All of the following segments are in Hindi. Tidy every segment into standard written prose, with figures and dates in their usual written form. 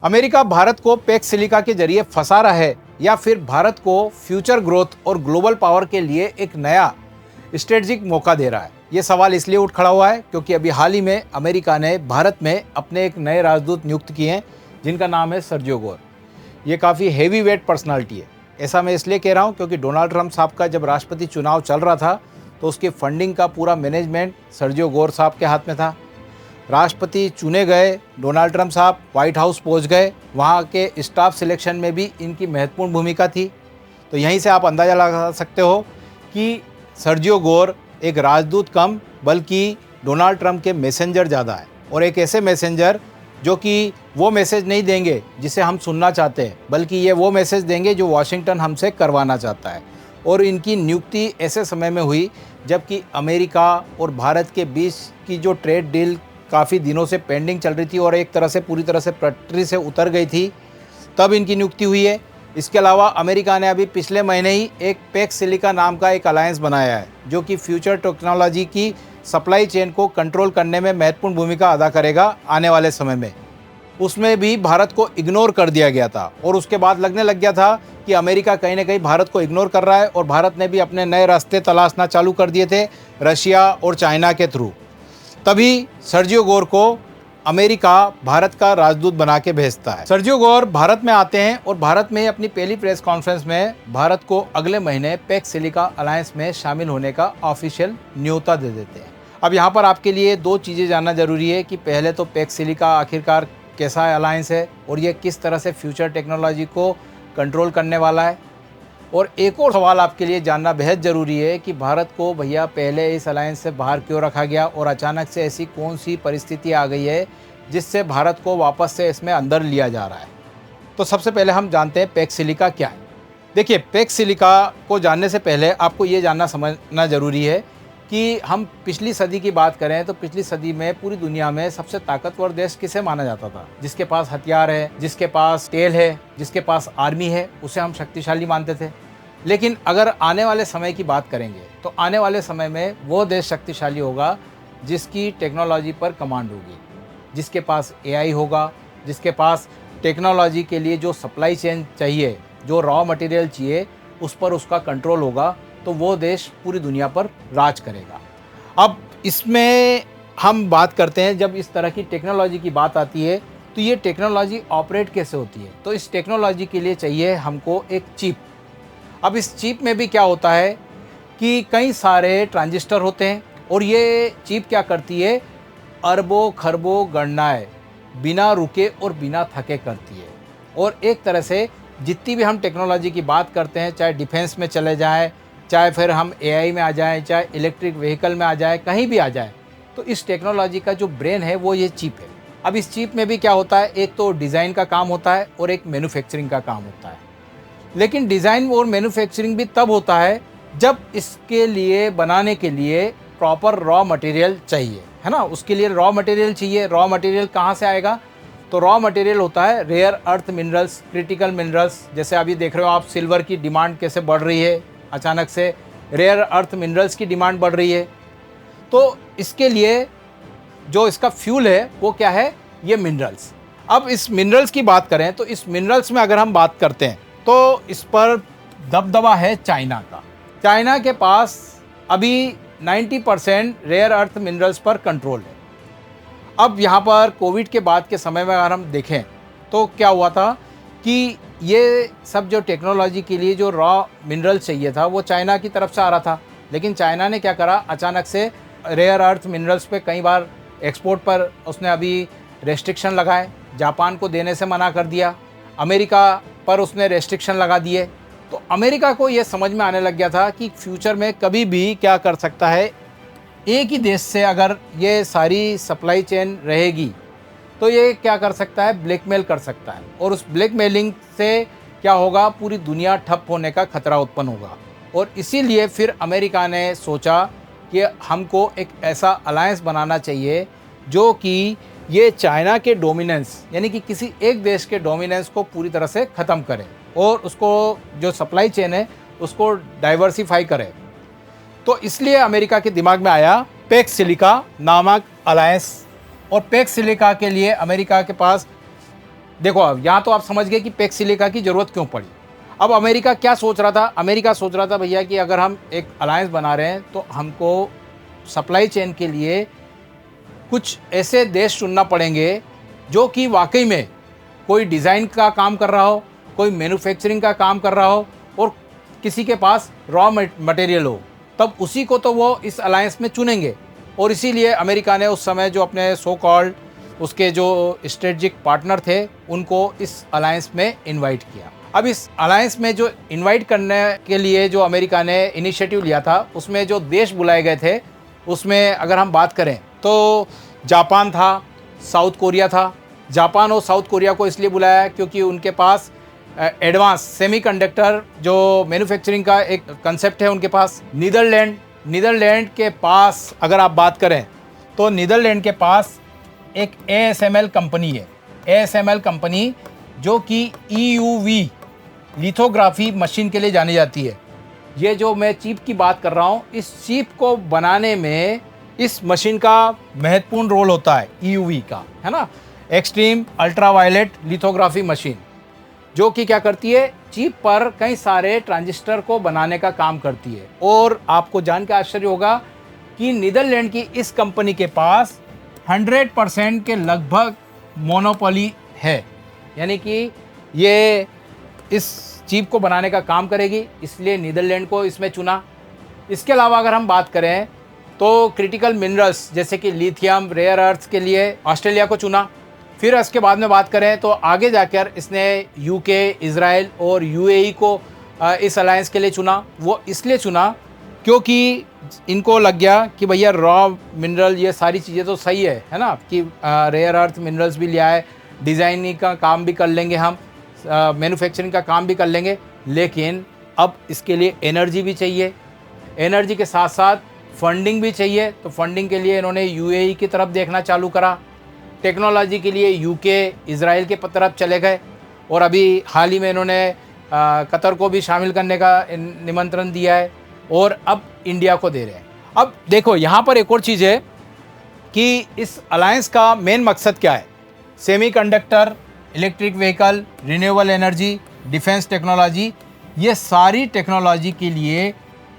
अमेरिका भारत को पैक्स सिलिका के जरिए फंसा रहा है या फिर भारत को फ्यूचर ग्रोथ और ग्लोबल पावर के लिए एक नया स्ट्रेटजिक मौका दे रहा है। ये सवाल इसलिए उठ खड़ा हुआ है क्योंकि अभी हाल ही में अमेरिका ने भारत में अपने एक नए राजदूत नियुक्त किए हैं जिनका नाम है सर्जियो गोर। ये काफ़ी हेवी वेट पर्सनालिटी है। ऐसा मैं इसलिए कह रहा हूँ क्योंकि डोनाल्ड ट्रंप साहब का जब राष्ट्रपति चुनाव चल रहा था तो उसकी फंडिंग का पूरा मैनेजमेंट सर्जियो गोर साहब के हाथ में था। राष्ट्रपति चुने गए, डोनाल्ड ट्रंप साहब व्हाइट हाउस पहुंच गए, वहां के स्टाफ सिलेक्शन में भी इनकी महत्वपूर्ण भूमिका थी। तो यहीं से आप अंदाज़ा लगा सकते हो कि सर्जियो गोर एक राजदूत कम बल्कि डोनाल्ड ट्रंप के मैसेंजर ज़्यादा है, और एक ऐसे मैसेंजर जो कि वो मैसेज नहीं देंगे जिसे हम सुनना चाहते हैं, बल्कि ये वो मैसेज देंगे जो वाशिंगटन हमसे करवाना चाहता है। और इनकी नियुक्ति ऐसे समय में हुई जबकि अमेरिका और भारत के बीच की जो ट्रेड डील काफ़ी दिनों से पेंडिंग चल रही थी और एक तरह से पूरी तरह से पटरी से उतर गई थी, तब इनकी नियुक्ति हुई है। इसके अलावा अमेरिका ने अभी पिछले महीने ही एक पैक्स सिलिका नाम का एक अलायंस बनाया है जो कि फ्यूचर टेक्नोलॉजी की सप्लाई चेन को कंट्रोल करने में महत्वपूर्ण भूमिका अदा करेगा आने वाले समय में। उसमें भी भारत को इग्नोर कर दिया गया था और उसके बाद लगने लग गया था कि अमेरिका कहीं ना कहीं भारत को इग्नोर कर रहा है, और भारत ने भी अपने नए रास्ते तलाशना चालू कर दिए थे रशिया और चाइना के थ्रू। तभी सर्जियो गोर को अमेरिका भारत का राजदूत बना के भेजता है। सर्जियो गोर भारत में आते हैं और भारत में अपनी पहली प्रेस कॉन्फ्रेंस में भारत को अगले महीने पैक्स सिलिका अलायंस में शामिल होने का ऑफिशियल न्योता दे देते हैं। अब यहाँ पर आपके लिए दो चीज़ें जानना जरूरी है कि पहले तो पैक्स सिलिका आखिरकार कैसा अलायंस है और ये किस तरह से फ्यूचर टेक्नोलॉजी को कंट्रोल करने वाला है। और एक और सवाल आपके लिए जानना बेहद ज़रूरी है कि भारत को भैया पहले इस अलायंस से बाहर क्यों रखा गया और अचानक से ऐसी कौन सी परिस्थिति आ गई है जिससे भारत को वापस से इसमें अंदर लिया जा रहा है। तो सबसे पहले हम जानते हैं पैक्स सिलिका क्या है। देखिए, पैक्स सिलिका को जानने से पहले आपको ये जानना समझना ज़रूरी है कि हम पिछली सदी की बात करें तो पिछली सदी में पूरी दुनिया में सबसे ताकतवर देश किसे माना जाता था? जिसके पास हथियार है, जिसके पास तेल है, जिसके पास आर्मी है, उसे हम शक्तिशाली मानते थे। लेकिन अगर आने वाले समय की बात करेंगे तो आने वाले समय में वो देश शक्तिशाली होगा जिसकी टेक्नोलॉजी पर कमांड होगी, जिसके पास एआई होगा, जिसके पास टेक्नोलॉजी के लिए जो सप्लाई चेन चाहिए, जो रॉ मटेरियल चाहिए, उस पर उसका कंट्रोल होगा, तो वो देश पूरी दुनिया पर राज करेगा। अब इसमें हम बात करते हैं, जब इस तरह की टेक्नोलॉजी की बात आती है तो ये टेक्नोलॉजी ऑपरेट कैसे होती है? तो इस टेक्नोलॉजी के लिए चाहिए हमको एक चिप। अब इस चिप में भी क्या होता है कि कई सारे ट्रांजिस्टर होते हैं और ये चिप क्या करती है, अरबों खरबों गणनाएं बिना रुके और बिना थके करती है। और एक तरह से जितनी भी हम टेक्नोलॉजी की बात करते हैं, चाहे डिफेंस में चले जाएं, चाहे फिर हम एआई में आ जाएं, चाहे इलेक्ट्रिक व्हीकल में आ जाएं, कहीं भी आ जाएं, तो इस टेक्नोलॉजी का जो ब्रेन है वो ये चिप है। अब इस चिप में भी क्या होता है, एक तो डिज़ाइन का काम होता है और एक मैन्युफैक्चरिंग का काम होता है। लेकिन डिज़ाइन और मैन्युफैक्चरिंग भी तब होता है जब इसके लिए बनाने के लिए प्रॉपर रॉ मटेरियल चाहिए, है ना। उसके लिए रॉ मटेरियल चाहिए। रॉ मटेरियल कहाँ से आएगा? तो रॉ मटेरियल होता है rare earth minerals, critical minerals. जैसे अभी देख रहे हो आप, सिल्वर की डिमांड कैसे बढ़ रही है, अचानक से रेयर अर्थ मिनरल्स की डिमांड बढ़ रही है। तो इसके लिए जो इसका फ्यूल है वो क्या है, ये मिनरल्स। अब इस मिनरल्स की बात करें तो इस मिनरल्स में अगर हम बात करते हैं तो इस पर दबदबा है चाइना का। चाइना के पास अभी 90% रेयर अर्थ मिनरल्स पर कंट्रोल है। अब यहाँ पर कोविड के बाद के समय में अगर हम देखें तो क्या हुआ था कि ये सब जो टेक्नोलॉजी के लिए जो रॉ मिनरल्स चाहिए था वो चाइना की तरफ से आ रहा था। लेकिन चाइना ने क्या करा, अचानक से रेयर अर्थ मिनरल्स पे कई बार एक्सपोर्ट पर उसने अभी रेस्ट्रिक्शन लगाए, जापान को देने से मना कर दिया, अमेरिका पर उसने रेस्ट्रिक्शन लगा दिए। तो अमेरिका को ये समझ में आने लग गया था कि फ्यूचर में कभी भी क्या कर सकता है, एक ही देश से अगर ये सारी सप्लाई चेन रहेगी तो ये क्या कर सकता है, ब्लैकमेल कर सकता है। और उस ब्लैकमेलिंग से क्या होगा, पूरी दुनिया ठप होने का खतरा उत्पन्न होगा। और इसीलिए फिर अमेरिका ने सोचा कि हमको एक ऐसा अलायंस बनाना चाहिए जो कि ये चाइना के डोमिनेंस, यानी कि किसी एक देश के डोमिनेंस को पूरी तरह से ख़त्म करे और उसको जो सप्लाई चेन है उसको डाइवर्सिफाई करे। तो इसलिए अमेरिका के दिमाग में आया पैक्स सिलिका नामक अलायंस। और पैक्स सिलिका के लिए अमेरिका के पास देखो अब यहाँ तो आप समझ गए कि पैक्स सिलिका की ज़रूरत क्यों पड़ी। अब अमेरिका क्या सोच रहा था? अमेरिका सोच रहा था भैया कि अगर हम एक अलायंस बना रहे हैं तो हमको सप्लाई चेन के लिए कुछ ऐसे देश चुनना पड़ेंगे जो कि वाकई में कोई डिज़ाइन का काम कर रहा हो, कोई मैन्युफैक्चरिंग का काम कर रहा हो और किसी के पास रॉ मटेरियल हो, तब उसी को तो वो इस अलायंस में चुनेंगे। और इसीलिए अमेरिका ने उस समय जो अपने सो कॉल्ड उसके जो स्ट्रेटजिक पार्टनर थे उनको इस अलायंस में इनवाइट किया। अब इस अलायंस में जो इनवाइट करने के लिए जो अमेरिका ने इनिशिएटिव लिया था, उसमें जो देश बुलाए गए थे उसमें अगर हम बात करें तो जापान था, साउथ कोरिया था। जापान और साउथ कोरिया को इसलिए बुलाया क्योंकि उनके पास एडवांस सेमीकंडक्टर जो मैन्युफैक्चरिंग का एक कंसेप्ट है उनके पास। नीदरलैंड के पास अगर आप बात करें तो नीदरलैंड के पास एक ASML कंपनी है। ASML कंपनी जो कि EUV लिथोग्राफी मशीन के लिए जानी जाती है। ये जो मैं चिप की बात कर रहा हूँ, इस चिप को बनाने में इस मशीन का महत्वपूर्ण रोल होता है, EUV का, है ना, एक्सट्रीम अल्ट्रावायलेट लिथोग्राफी मशीन, जो कि क्या करती है, चिप पर कई सारे ट्रांजिस्टर को बनाने का काम करती है। और आपको जान के आश्चर्य होगा कि नीदरलैंड की इस कंपनी के पास 100% के लगभग मोनोपोली है, यानी कि ये इस चिप को बनाने का काम करेगी, इसलिए नीदरलैंड को इसमें चुना। इसके अलावा अगर हम बात करें तो क्रिटिकल मिनरल्स जैसे कि लिथियम, रेयर अर्थ के लिए ऑस्ट्रेलिया को चुना। फिर इसके बाद में बात करें तो आगे जाकर इसने UK, इजराइल और UAE को इस अलायंस के लिए चुना। वो इसलिए चुना क्योंकि इनको लग गया कि भैया रॉ मिनरल ये सारी चीज़ें तो सही है ना, कि रेयर अर्थ मिनरल्स भी लिया है, डिज़ाइनिंग का काम भी कर लेंगे हम, मैन्युफैक्चरिंग का काम भी कर लेंगे, लेकिन अब इसके लिए एनर्जी भी चाहिए। एनर्जी के साथ साथ फंडिंग भी चाहिए। तो फंडिंग के लिए इन्होंने UAE की तरफ देखना चालू करा। टेक्नोलॉजी के लिए UK, इजराइल के तरफ चले गए। और अभी हाल ही में इन्होंने कतर को भी शामिल करने का निमंत्रण दिया है और अब इंडिया को दे रहे हैं। अब देखो यहाँ पर एक और चीज़ है कि इस अलायंस का मेन मकसद क्या है। Semiconductor, electric vehicle, renewable energy, defence technology, ये सारी टेक्नोलॉजी के लिए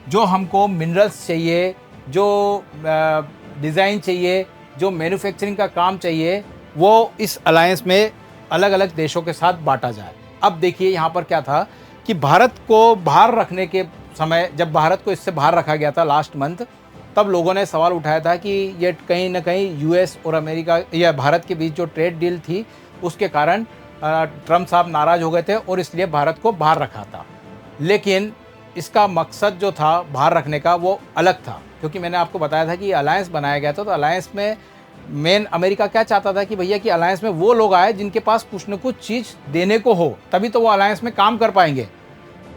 जो हमको मिनरल्स चाहिए, जो डिज़ाइन चाहिए, जो मैन्युफैक्चरिंग का काम चाहिए, वो इस अलायंस में अलग अलग देशों के साथ बांटा जाए। अब देखिए यहाँ पर क्या था कि भारत को बाहर रखने के समय, जब भारत को इससे बाहर रखा गया था लास्ट मंथ, तब लोगों ने सवाल उठाया था कि ये कहीं ना कहीं US और अमेरिका या भारत के बीच जो ट्रेड डील थी उसके कारण ट्रम्प साहब नाराज़ हो गए थे और इसलिए भारत को बाहर रखा था। लेकिन इसका मकसद जो था बाहर रखने का वो अलग था, क्योंकि मैंने आपको बताया था कि अलायंस बनाया गया था। तो अलायंस में मेन अमेरिका क्या चाहता था कि भैया कि अलायंस में वो लोग आए जिनके पास कुछ न कुछ चीज़ देने को हो, तभी तो वो अलायंस में काम कर पाएंगे।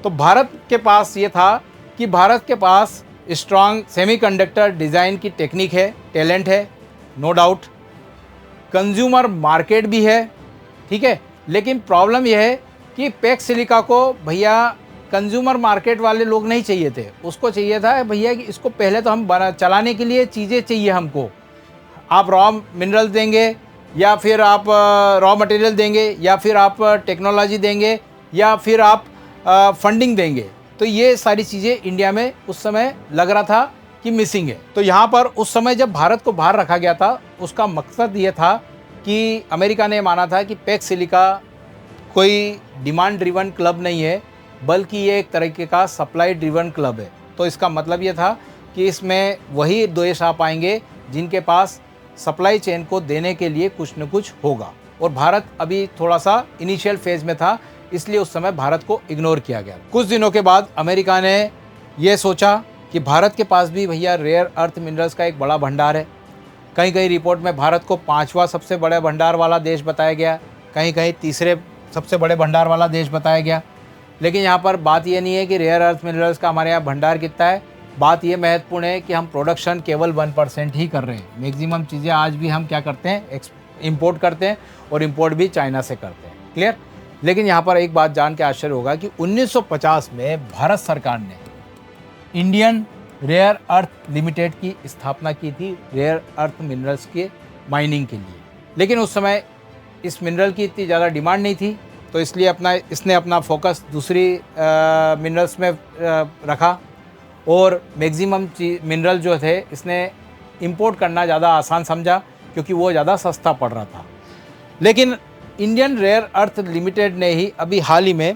तो भारत के पास ये था कि भारत के पास स्ट्रॉन्ग सेमीकंडक्टर डिज़ाइन की टेक्निक है, टैलेंट है, नो डाउट, कंज्यूमर मार्केट भी है, ठीक है। लेकिन प्रॉब्लम यह है कि पैक्स सिलिका को भैया कंज्यूमर मार्केट वाले लोग नहीं चाहिए थे, उसको चाहिए था भैया कि इसको पहले तो हम चलाने के लिए चीज़ें चाहिए हमको। आप रॉ मिनरल देंगे या फिर आप रॉ मटेरियल देंगे या फिर आप टेक्नोलॉजी देंगे या फिर आप फंडिंग देंगे, तो ये सारी चीज़ें इंडिया में उस समय लग रहा था कि मिसिंग है। तो यहाँ पर उस समय जब भारत को बाहर रखा गया था, उसका मकसद ये था कि अमेरिका ने माना था कि पैक्स सिलिका कोई डिमांड ड्रिवन क्लब नहीं है, बल्कि ये एक तरीके का सप्लाई ड्रिवन क्लब है। तो इसका मतलब ये था कि इसमें वही देश आ पाएंगे जिनके पास सप्लाई चेन को देने के लिए कुछ न कुछ होगा। और भारत अभी थोड़ा सा इनिशियल फेज में था, इसलिए उस समय भारत को इग्नोर किया गया। कुछ दिनों के बाद अमेरिका ने ये सोचा कि भारत के पास भी भैया रेयर अर्थ मिनरल्स का एक बड़ा भंडार है। कहीं कहीं रिपोर्ट में भारत को 5वां सबसे बड़े भंडार वाला देश बताया गया, कहीं कहीं तीसरे सबसे बड़े भंडार वाला देश बताया गया। लेकिन यहाँ पर बात ये नहीं है कि रेयर अर्थ मिनरल्स का हमारे यहाँ भंडार कितना है, बात ये महत्वपूर्ण है कि हम प्रोडक्शन केवल 1% ही कर रहे हैं। मैक्सिमम चीज़ें आज भी हम क्या करते हैं, इंपोर्ट करते हैं, और इंपोर्ट भी चाइना से करते हैं, क्लियर। लेकिन यहाँ पर एक बात जान के आश्चर्य होगा कि 1950 में भारत सरकार ने इंडियन रेयर अर्थ लिमिटेड की स्थापना की थी रेयर अर्थ मिनरल्स के माइनिंग के लिए। लेकिन उस समय इस मिनरल की इतनी ज़्यादा डिमांड नहीं थी, तो इसलिए इसने अपना फोकस दूसरी मिनरल्स में रखा और मैक्सिमम मिनरल जो थे इसने इंपोर्ट करना ज़्यादा आसान समझा क्योंकि वो ज़्यादा सस्ता पड़ रहा था। लेकिन इंडियन रेयर अर्थ लिमिटेड ने ही अभी हाल ही में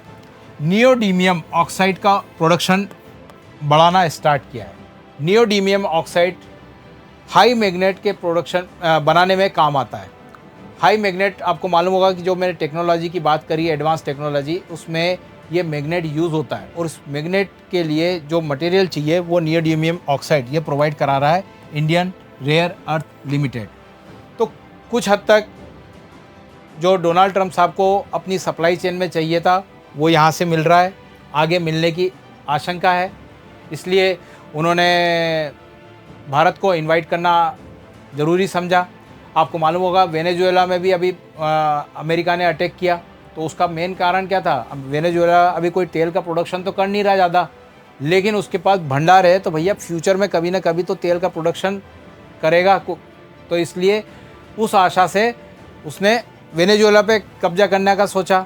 नियोडीमियम ऑक्साइड का प्रोडक्शन बढ़ाना स्टार्ट किया है। नियोडीमियम ऑक्साइड हाई मैग्नेट के प्रोडक्शन बनाने में काम आता है। हाई मैग्नेट आपको मालूम होगा कि जो मैंने टेक्नोलॉजी की बात करी, एडवांस टेक्नोलॉजी, उसमें ये मैग्नेट यूज़ होता है और उस मैग्नेट के लिए जो मटेरियल चाहिए वो नियोडीमियम ऑक्साइड ये प्रोवाइड करा रहा है इंडियन रेयर अर्थ लिमिटेड। तो कुछ हद तक जो डोनाल्ड ट्रंप साहब को अपनी सप्लाई चेन में चाहिए था वो यहाँ से मिल रहा है, आगे मिलने की आशंका है। इसलिए उन्होंने भारत को इनवाइट करना ज़रूरी समझा। आपको मालूम होगा वेनेजुएला में भी अभी अमेरिका ने अटैक किया, तो उसका मेन कारण क्या था? अब वेनेजुएला अभी कोई तेल का प्रोडक्शन तो कर नहीं रहा ज़्यादा, लेकिन उसके पास भंडार है, तो भैया फ्यूचर में कभी ना कभी तो तेल का प्रोडक्शन करेगा। तो इसलिए उस आशा से उसने वेनेजुएला पे कब्जा करने का सोचा।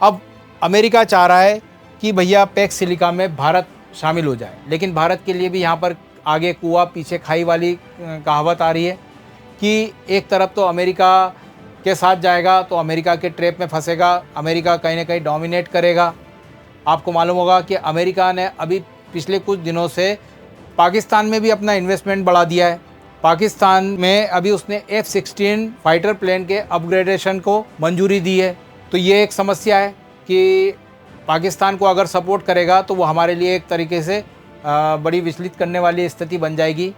अब अमेरिका चाह रहा है कि भैया पैक्स सिलिका में भारत शामिल हो जाए, लेकिन भारत के लिए भी यहाँ पर आगे कुआं पीछे खाई वाली कहावत आ रही है कि एक तरफ तो अमेरिका के साथ जाएगा तो अमेरिका के ट्रैप में फंसेगा, अमेरिका कहीं ना कहीं डोमिनेट करेगा। आपको मालूम होगा कि अमेरिका ने अभी पिछले कुछ दिनों से पाकिस्तान में भी अपना इन्वेस्टमेंट बढ़ा दिया है। पाकिस्तान में अभी उसने F-16 फाइटर प्लेन के अपग्रेडेशन को मंजूरी दी है। तो ये एक समस्या है कि पाकिस्तान को अगर सपोर्ट करेगा तो वो हमारे लिए एक तरीके से बड़ी विचलित करने वाली स्थिति बन जाएगी।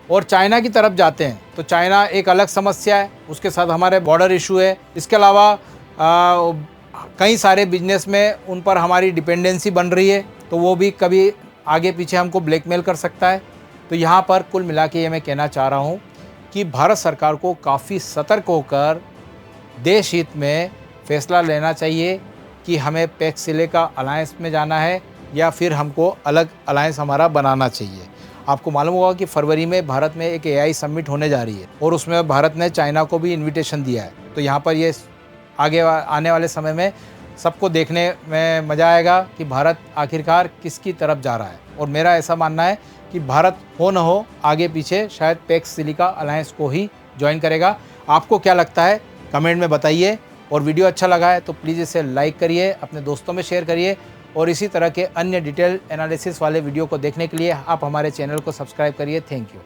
और चाइना की तरफ जाते हैं तो चाइना एक अलग समस्या है, उसके साथ हमारे बॉर्डर इशू है। इसके अलावा कई सारे बिजनेस में उन पर हमारी डिपेंडेंसी बन रही है, तो वो भी कभी आगे पीछे हमको ब्लैकमेल कर सकता है। तो यहाँ पर कुल मिला के ये मैं कहना चाह रहा हूँ कि भारत सरकार को काफ़ी सतर्क होकर देश हित में फैसला लेना चाहिए कि हमें पैक्स सिलिका अलायंस में जाना है या फिर हमको अलग अलायंस हमारा बनाना चाहिए। आपको मालूम होगा कि फरवरी में भारत में एक AI समिट होने जा रही है और उसमें भारत ने चाइना को भी इनविटेशन दिया है। तो यहाँ पर ये आगे आने वाले समय में सबको देखने में मज़ा आएगा कि भारत आखिरकार किसकी तरफ जा रहा है। और मेरा ऐसा मानना है कि भारत हो न हो आगे पीछे शायद पैक्स सिलिका अलायंस को ही ज्वाइन करेगा। आपको क्या लगता है कमेंट में बताइए, और वीडियो अच्छा लगा है तो प्लीज़ इसे लाइक करिए, अपने दोस्तों में शेयर करिए, और इसी तरह के अन्य डिटेल एनालिसिस वाले वीडियो को देखने के लिए आप हमारे चैनल को सब्सक्राइब करिए। Thank you.